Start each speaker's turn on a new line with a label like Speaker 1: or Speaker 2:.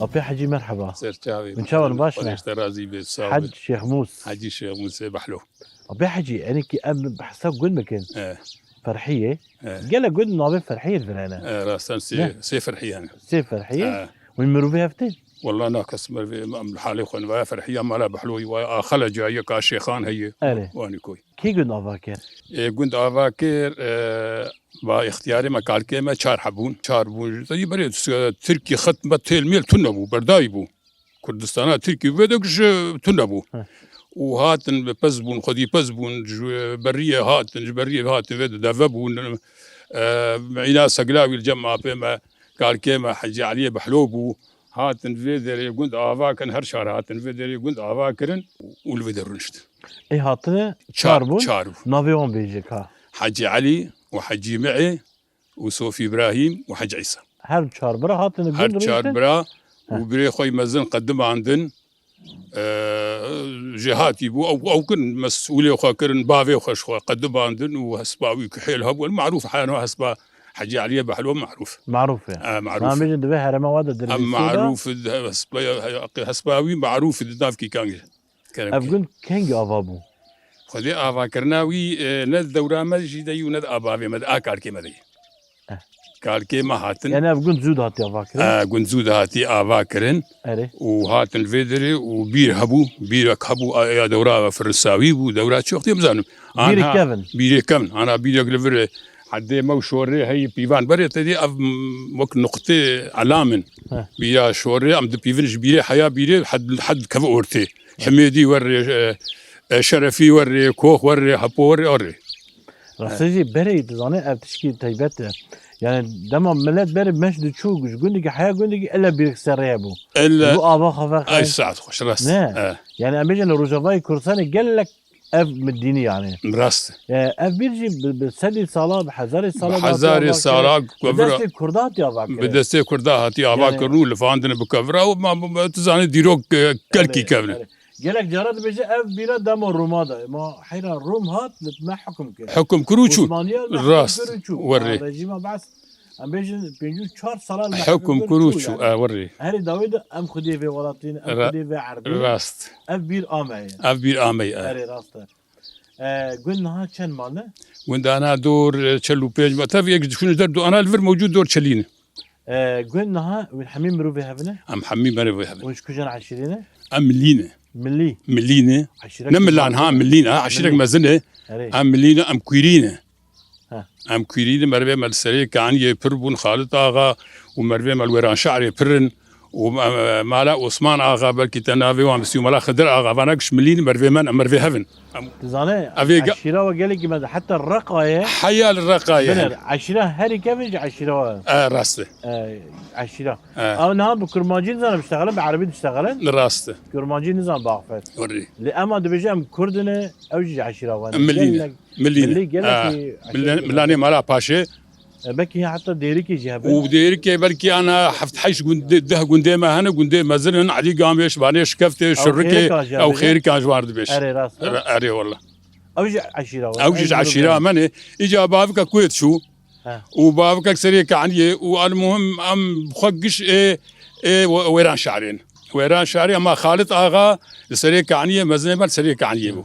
Speaker 1: أبي حجي مرحبا.
Speaker 2: سرتاوي
Speaker 1: من شاور باشنا.
Speaker 2: اشترازي بالصابر
Speaker 1: حج شيخ موس.
Speaker 2: حجي شيخ موسى بحلو.
Speaker 1: أبي حجي أنا كي أم بحسب قول مكان فرحية.
Speaker 2: اه
Speaker 1: قال قول نابي فرحية الفلانة.
Speaker 2: راسن سي فرحي يعني.
Speaker 1: سي فرحية. وين مروفي هفتين.
Speaker 2: والله ناقص حالي خون ويا فرحية ما لا بحلوي وخلا جاي كاشيخان هي. واني كوي.
Speaker 1: كي قول نافاكر؟
Speaker 2: قلت أفاكر با اختياري ما قال كيما شار بون زي بريد تركي ختمة تلميل تنبو بردايبو كردستان تركي بدكش تنبو وهاتن بزبون خدي بزبون بريه هاتن بريه هاتن فيد دافبون معينا سقلاوي الجماعة بما قال كيما حجي عليه بحلوبو هاتن فيدري قلت أفاكن هرشار هاتن فيدري قلت أفاكرن والفيدرنشت
Speaker 1: اي هاتنا شاربون
Speaker 2: شاربون
Speaker 1: نافيون بيجيك ها
Speaker 2: حجي علي وحجي معي وصوفي إبراهيم وحج عيسى
Speaker 1: هر شاربرا هاتنا
Speaker 2: هر شاربرا وبري خوي مزن قدم عندن جهاتي بو او كن مسؤولي وخا كرن بافي وخش خو قدم عندن وهسباوي كحيل هو المعروف حانو هسبا حجي علي بحلو
Speaker 1: معروف يعني
Speaker 2: معروف
Speaker 1: ما بيجي دبي هرما واد دري
Speaker 2: معروف هسباوي معروف الداف كي كان
Speaker 1: ابقول كينج افابو
Speaker 2: خدي افا كرناوي ند دورا ما جي ديو ند ابافي مد اكار كي مدي قال كي ما هاتن
Speaker 1: يعني ابقول زود هاتي افاكر
Speaker 2: قلت زود هاتي افاكرن وهاتن الفيدري وبير هبو بيرك هبو يا دورا فرنساوي ودورات شو اختي مزانم بيري كمن انا بيرك لفر حدي مو شوري هي بيفان بري تدي وك نقطه علامن بيا شوري ام بيفنج بيري حياه بيري حد كف اورتي حميدي وري شرفي وري كوخ وري حبوري اوري
Speaker 1: راسيجي بري تزاني ابتشكي تيبت يعني دما ملات بري مش دتشوق قلنا كي حياه قلنا الا بيرك سريابو
Speaker 2: الا
Speaker 1: ابا خفاق
Speaker 2: اي ساعه خوش راس
Speaker 1: يعني اميجن روجافاي كورساني قال لك اف مديني يعني
Speaker 2: راس
Speaker 1: اف بيرجي بسدي صلاه بحزاري صلاه
Speaker 2: بحزاري صلاه
Speaker 1: بدستي كردات يا باكر
Speaker 2: بدستي كردات يا باكر نول فاندنا بكفرا وما تزاني ديروك كلكي كامل
Speaker 1: قالك جراد بيجي اف بيرا دام الرومادا ما حيرا الروم هات ما حكم كده
Speaker 2: حكم كروتشو الراس وري
Speaker 1: رجيمه بعث ام بيجي بيجو 4 صلاه
Speaker 2: حكم كروتشو وري
Speaker 1: هاري داوود ام خدي في ولاتين ام خدي في عربي
Speaker 2: راست
Speaker 1: اف بير امي
Speaker 2: اف بير امي
Speaker 1: هاري راست قلنا ها كان مالنا
Speaker 2: وين انا دور تشلو بيج ما تفي شنو دردو انا الفر موجود دور تشلينه
Speaker 1: قلنا ها والحميم مروفي هفنا
Speaker 2: ام حميم مروفي هفنا
Speaker 1: وش كجن عشرينه
Speaker 2: ام ملينه ملينه نملان ها ملينه عشرك مزنه ام ملينه ام كويرينه ام كويرينه مروي مالسري كان يبربون خالد اغا ومروي مالوران شعري برن ومالا عثمان اغا بلكي تنافي وامسيو مالا خضر اغا فانكش ملينه مروي من مروي هفن
Speaker 1: تزاني عشيره وقال لك حتى الرقايه
Speaker 2: حيال الرقايه
Speaker 1: عشيره هاري كيفج عشيره
Speaker 2: راسته
Speaker 1: عشيره او نهار بكرماجي نزان بيشتغلن بعربي بيشتغلن
Speaker 2: راسته
Speaker 1: كرماجي نزان باقفت
Speaker 2: وري
Speaker 1: لأما دبيجام كردنا اوجي عشيره وانا
Speaker 2: ملينه ملاني مالا باشا
Speaker 1: بكي حتى ديريكي جهه
Speaker 2: وديريكي بلكي انا حفت حيش ده قنديمه هنا قنديم مازلن عدي قاميش بانيش كفته شركي او خيرك اجوارد بيش
Speaker 1: اري راس
Speaker 2: اري والله
Speaker 1: اوجي
Speaker 2: عشيره مني اجا بابك كويت شو وبابك سريك عني والمهم ام بخقش ويران شعرين ما خالد اغا سريك عني مزنبل سريك عني